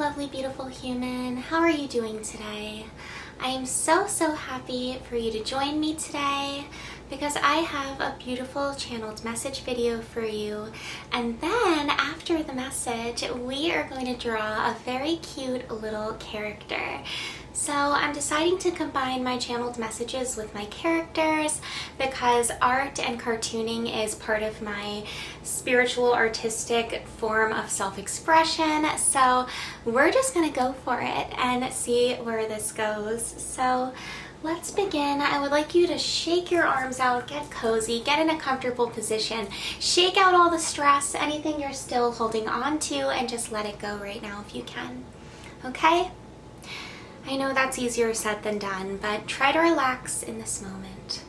lovely, beautiful human. How are you doing today? I am so happy for you to join me today because I have a beautiful channeled message video for you. And then after the message, we are going to draw a very cute little character. So I'm deciding to combine my channeled messages with my characters because art and cartooning is part of my spiritual artistic form of self-expression. So we're just gonna go for it and see where this goes. So let's begin. I would like you to shake your arms out, get cozy, get in a comfortable position, shake out all the stress, anything you're still holding on to, and just let it go right now if you can. Okay? I know that's easier said than done, but try to relax in this moment.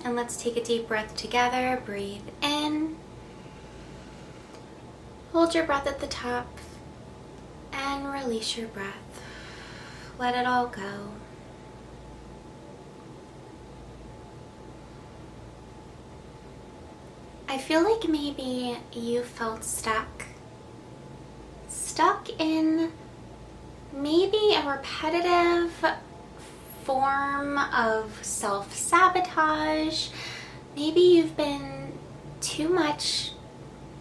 And let's take a deep breath together. Breathe in. Hold your breath at the top and release your breath. Let it all go. I feel like maybe you felt stuck in maybe a repetitive form of self-sabotage. Maybe you've been too much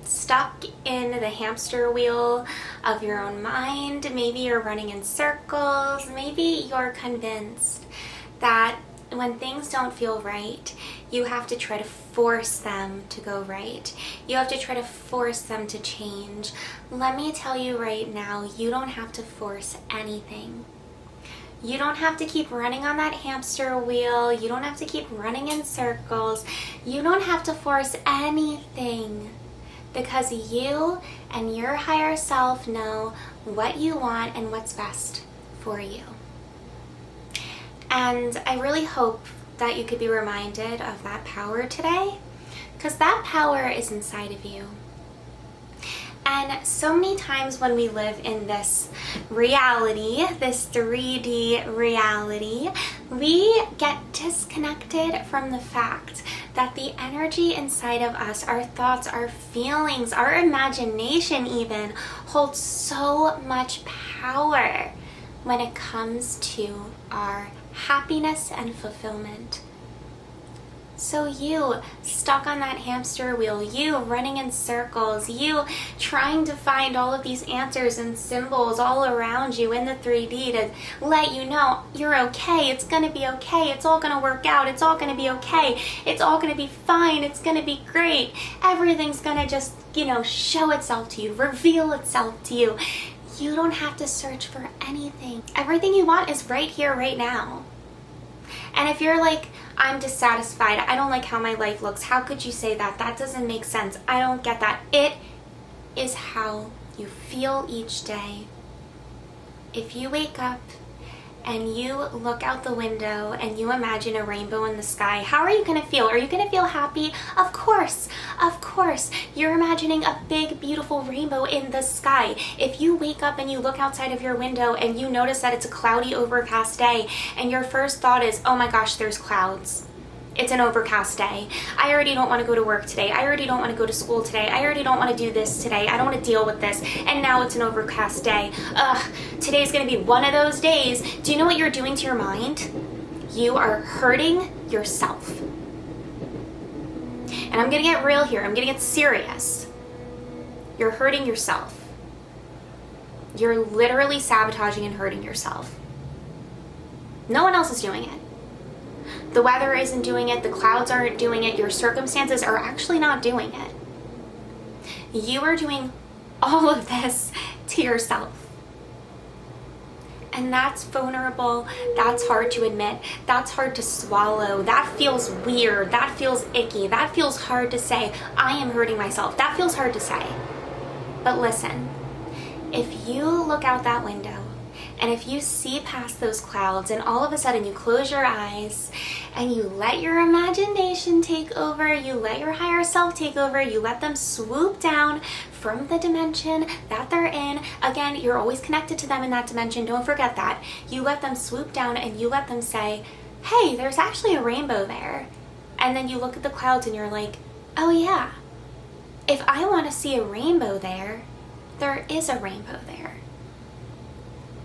stuck in the hamster wheel of your own mind. Maybe you're running in circles. Maybe you're convinced that when things don't feel right, you have to try to force them to go right. You have to try to force them to change. Let me tell you right now, you don't have to force anything. You don't have to keep running on that hamster wheel. You don't have to keep running in circles. You don't have to force anything because you and your higher self know what you want and what's best for you. And I really hope that you could be reminded of that power today, because that power is inside of you. And so many times when we live in this reality, this 3D reality, we get disconnected from the fact that the energy inside of us, our thoughts, our feelings, our imagination even, holds so much power when it comes to our happiness and fulfillment. So you stuck on that hamster wheel, you running in circles, you trying to find all of these answers and symbols all around you in the 3D to let you know you're okay, it's gonna be okay, it's all gonna work out, it's all gonna be okay, it's all gonna be fine, it's gonna be great, everything's gonna just, show itself to you, reveal itself to you. You don't have to search for anything. Everything you want is right here, right now. And if you're like, I'm dissatisfied, I don't like how my life looks, how could you say that? That doesn't make sense. I don't get that. It is how you feel each day. If you wake up and you look out the window and you imagine a rainbow in the sky, how are you going to feel? Are you going to feel happy? Of course. You're imagining a big, beautiful rainbow in the sky. If you wake up and you look outside of your window and you notice that it's a cloudy, overcast day, and your first thought is, oh my gosh, there's clouds. It's an overcast day. I already don't want to go to work today. I already don't want to go to school today. I already don't want to do this today. I don't want to deal with this. And now it's an overcast day. Today's going to be one of those days. Do you know what you're doing to your mind? You are hurting yourself. And I'm going to get real here. I'm going to get serious. You're hurting yourself. You're literally sabotaging and hurting yourself. No one else is doing it. The weather isn't doing it, the clouds aren't doing it, your circumstances are actually not doing it. You are doing all of this to yourself. And that's vulnerable, that's hard to admit, that's hard to swallow, that feels weird, that feels icky, that feels hard to say, I am hurting myself, that feels hard to say. But listen, if you look out that window, and if you see past those clouds and all of a sudden you close your eyes and you let your imagination take over, you let your higher self take over, you let them swoop down from the dimension that they're in. Again, you're always connected to them in that dimension. Don't forget that. You let them swoop down and you let them say, hey, there's actually a rainbow there. And then you look at the clouds and you're like, oh yeah, If I want to see a rainbow there, there is a rainbow there.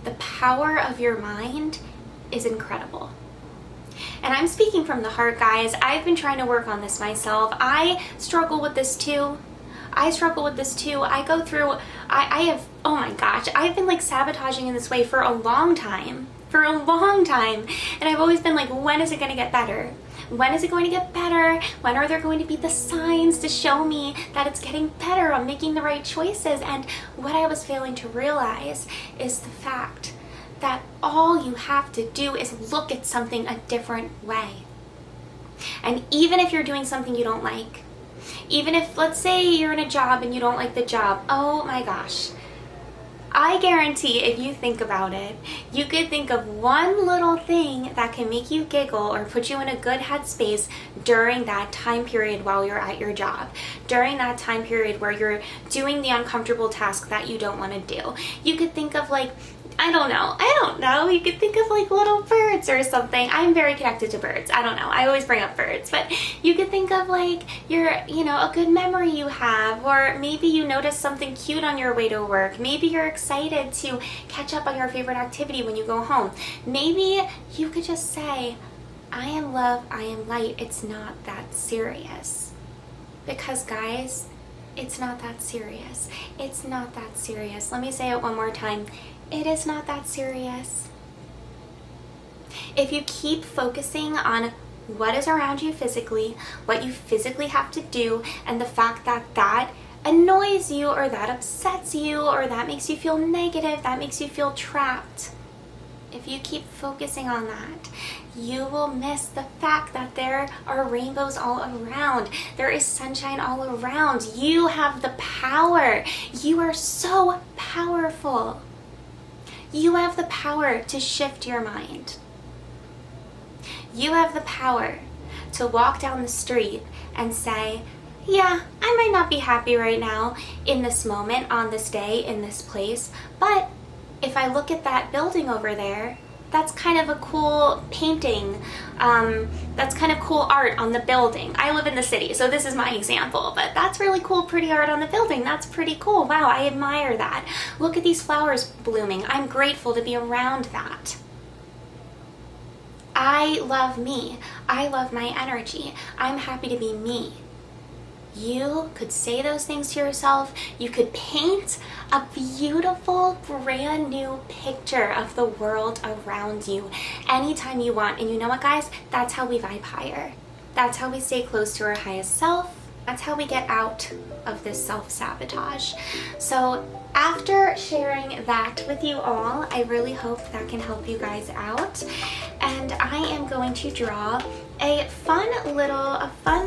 The power of your mind is incredible. And I'm speaking from the heart, guys. I've been trying to work on this myself. I struggle with this too. I go through, I have, oh my gosh, I've been like sabotaging in this way for a long time. And I've always been like, when is it going to get better? When is it going to get better? When are there going to be the signs to show me that it's getting better? I'm making the right choices. And what I was failing to realize is the fact that all you have to do is look at something a different way. And even if you're doing something you don't like, even if, let's say you're in a job and you don't like the job, oh my gosh, I guarantee if you think about it, you could think of one little thing that can make you giggle or put you in a good headspace during that time period while you're at your job, during that time period where you're doing the uncomfortable task that you don't want to do. You could think of like, I don't know. You could think of like little birds or something. I'm very connected to birds. I don't know. I always bring up birds, but you could think of like a good memory you have, or maybe you notice something cute on your way to work. Maybe you're excited to catch up on your favorite activity when you go home. Maybe you could just say, I am love, I am light. It's not that serious. Because guys, it's not that serious. It's not that serious. Let me say it one more time. It is not that serious. If you keep focusing on what is around you physically, what you physically have to do, and the fact that that annoys you or that upsets you or that makes you feel negative, that makes you feel trapped, if you keep focusing on that, you will miss the fact that there are rainbows all around. There is sunshine all around. You have the power. You are so powerful. You have the power to shift your mind. You have the power to walk down the street and say, yeah, I might not be happy right now in this moment, on this day, in this place, but if I look at that building over there, that's kind of a cool painting. That's kind of cool art on the building. I live in the city, so this is my example, but that's really cool, pretty art on the building. That's pretty cool. Wow, I admire that. Look at these flowers blooming. I'm grateful to be around that. I love me. I love my energy. I'm happy to be me. You could say those things to yourself. You could paint a beautiful, brand new picture of the world around you anytime you want. And you know what, guys? That's how we vibe higher. That's how we stay close to our highest self. That's how we get out of this self-sabotage. So after sharing that with you all, I really hope that can help you guys out. And I am going to draw a fun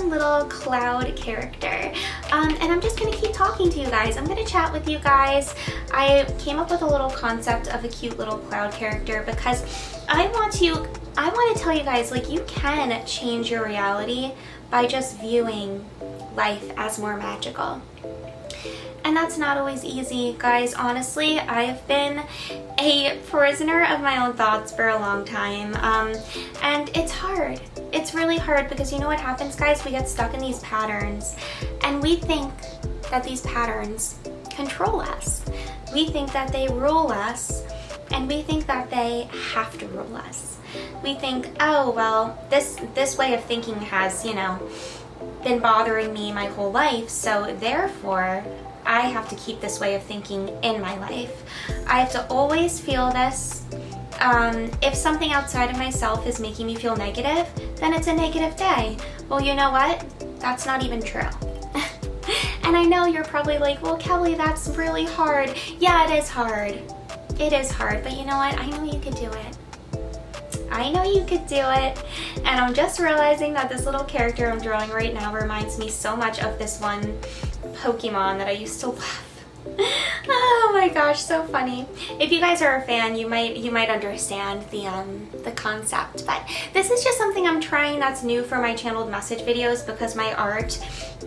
little cloud character. And I'm just gonna keep talking to you guys. I'm gonna chat with you guys. I came up with a little concept of a cute little cloud character because I want to tell you guys, like, you can change your reality by just viewing life as more magical. And that's not always easy, guys. Honestly, I have been a prisoner of my own thoughts for a long time. And it's hard. It's really hard because you know what happens, guys? We get stuck in these patterns and we think that these patterns control us. We think that they rule us, and we think that they have to rule us. We think, oh, well, this way of thinking has, been bothering me my whole life, so therefore I have to keep this way of thinking in my life. I have to always feel this. If something outside of myself is making me feel negative, then it's a negative day. Well, you know what? That's not even true. And I know you're probably like, well, Kelly, that's really hard. Yeah, it is hard. It is hard, but you know what? I know you could do it. I know you could do it. And I'm just realizing that this little character I'm drawing right now reminds me so much of this one Pokemon that I used to love. Oh my gosh, so funny. If you guys are a fan, you might understand the concept. But this is just something I'm trying that's new for my channeled message videos because my art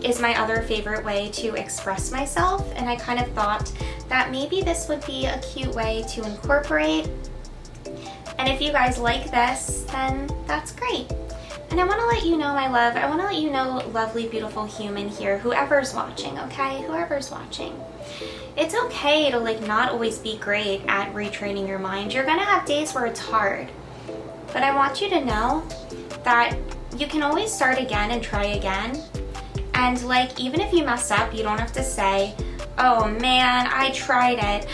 is my other favorite way to express myself, and I kind of thought that maybe this would be a cute way to incorporate. And if you guys like this, then that's great. And I want to let you know, my love, I want to let you know, lovely, beautiful human here, whoever's watching, okay? Whoever's watching. It's okay to like not always be great at retraining your mind. You're gonna have days where it's hard. But I want you to know that you can always start again and try again. And like, even if you mess up, you don't have to say, oh man, I tried it,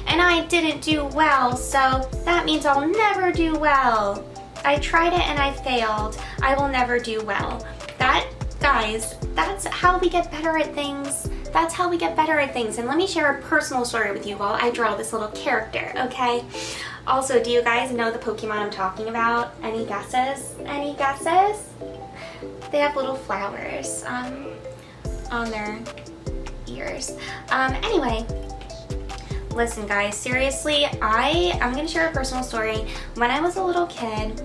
and I didn't do well, so that means I'll never do well. I tried it and I failed. I will never do well. That, guys, that's how we get better at things. That's how we get better at things. And let me share a personal story with you while I draw this little character, okay? Also, do you guys know the Pokemon I'm talking about? Any guesses? Any guesses? They have little flowers on their ears. Anyway, listen guys, seriously, I'm gonna share a personal story. When I was a little kid,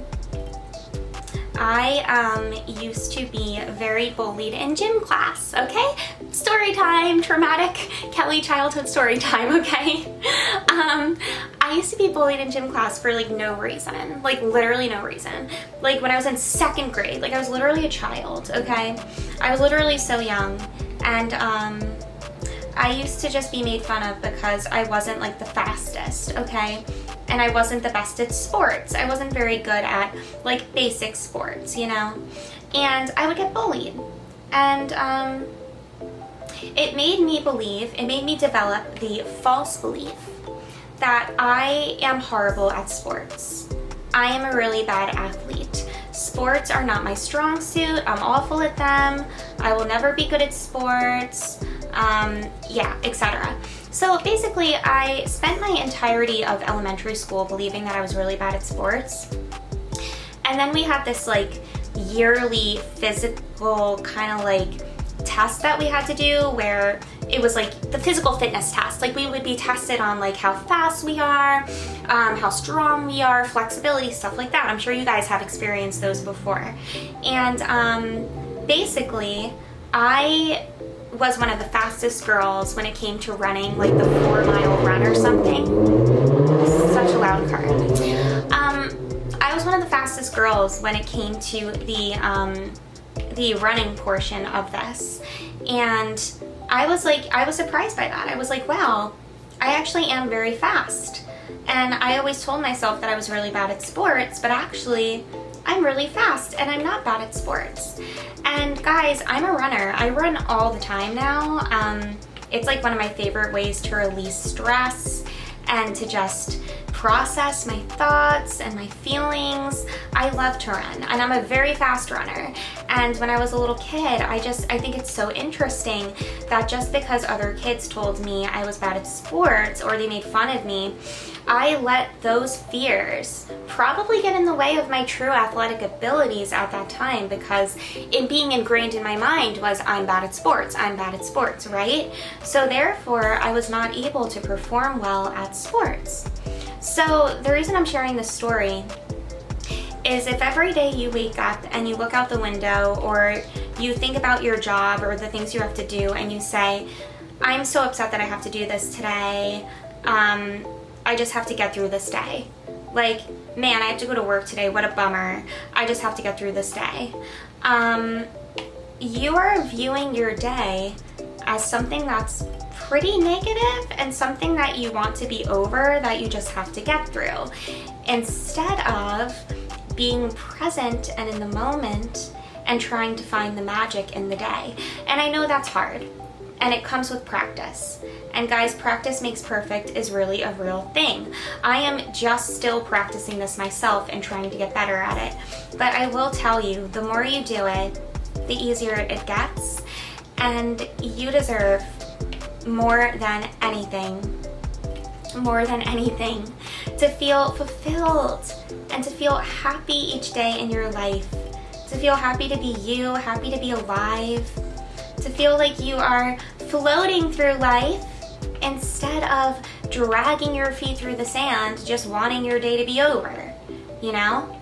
I used to be very bullied in gym class, okay? Story time, traumatic Kelly childhood story time, okay? I used to be bullied in gym class for like no reason, like literally no reason. Like when I was in 2nd grade, like I was literally a child, okay? I was literally so young, and I used to just be made fun of because I wasn't like the fastest, okay? And I wasn't the best at sports. I wasn't very good at like basic sports, you know? And I would get bullied. And it made me develop the false belief that I am horrible at sports. I am a really bad athlete. Sports are not my strong suit. I'm awful at them. I will never be good at sports. Yeah, etc. So basically, I spent my entirety of elementary school believing that I was really bad at sports. And then we had this like yearly physical kind of like test that we had to do where it was like the physical fitness test. Like we would be tested on like how fast we are, how strong we are, flexibility, stuff like that. I'm sure you guys have experienced those before. And basically, I was one of the fastest girls when it came to running, like the 4-mile run or something. Such a loud car. I was one of the fastest girls when it came to the running portion of this, and I was surprised by that. I was like, wow, I actually am very fast. And I always told myself that I was really bad at sports, but actually I'm really fast and I'm not bad at sports. And guys, I'm a runner. I run all the time now. It's like one of my favorite ways to release stress and to just process my thoughts and my feelings. I love to run, and I'm a very fast runner. And when I was a little kid, I think it's so interesting that just because other kids told me I was bad at sports or they made fun of me, I let those fears probably get in the way of my true athletic abilities at that time, because it being ingrained in my mind was I'm bad at sports, right? So therefore, I was not able to perform well at sports. So the reason I'm sharing this story is if every day you wake up and you look out the window or you think about your job or the things you have to do and you say, I'm so upset that I have to do this today, I just have to get through this day. Like, man, I have to go to work today, what a bummer. I just have to get through this day. You are viewing your day as something that's pretty negative and something that you want to be over, that you just have to get through, instead of being present and in the moment and trying to find the magic in the day. And I know that's hard, and it comes with practice. And guys, practice makes perfect is really a real thing. I am just still practicing this myself and trying to get better at it. But I will tell you, the more you do it, the easier it gets. And you deserve more than anything, to feel fulfilled and to feel happy each day in your life, to feel happy to be you, happy to be alive, to feel like you are floating through life instead of dragging your feet through the sand, just wanting your day to be over, you know?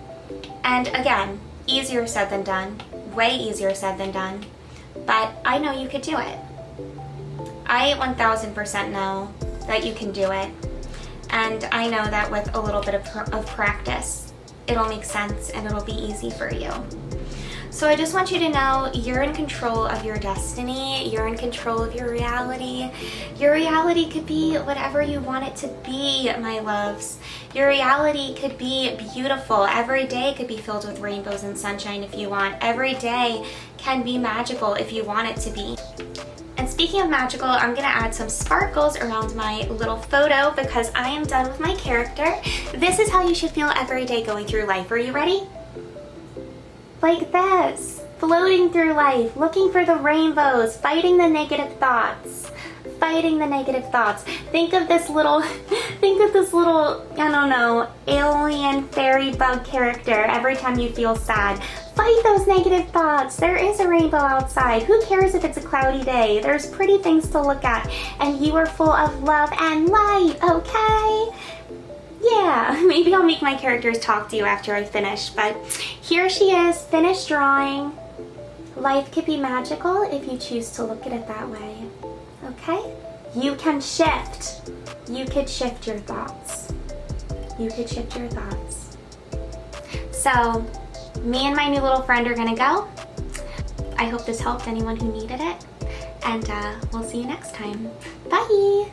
And again, easier said than done, way easier said than done, but I know you could do it. I 1000% know that you can do it. And I know that with a little bit of practice, it'll make sense and it'll be easy for you. So I just want you to know you're in control of your destiny. You're in control of your reality. Your reality could be whatever you want it to be, my loves. Your reality could be beautiful. Every day could be filled with rainbows and sunshine if you want. Every day can be magical if you want it to be. And speaking of magical, I'm gonna add some sparkles around my little photo because I am done with my character. This is how you should feel every day going through life. Are you ready? Like this, floating through life, looking for the rainbows, fighting the negative thoughts, fighting the negative thoughts. Think of this little, I don't know, alien fairy bug character every time you feel sad. Fight those negative thoughts. There is a rainbow outside. Who cares if it's a cloudy day? There's pretty things to look at, and you are full of love and light, okay? Yeah, maybe I'll make my characters talk to you after I finish, but here she is, finished drawing. Life could be magical if you choose to look at it that way, okay? You can shift. You could shift your thoughts. You could shift your thoughts. So, me and my new little friend are gonna go. I hope this helped anyone who needed it, and we'll see you next time. Bye!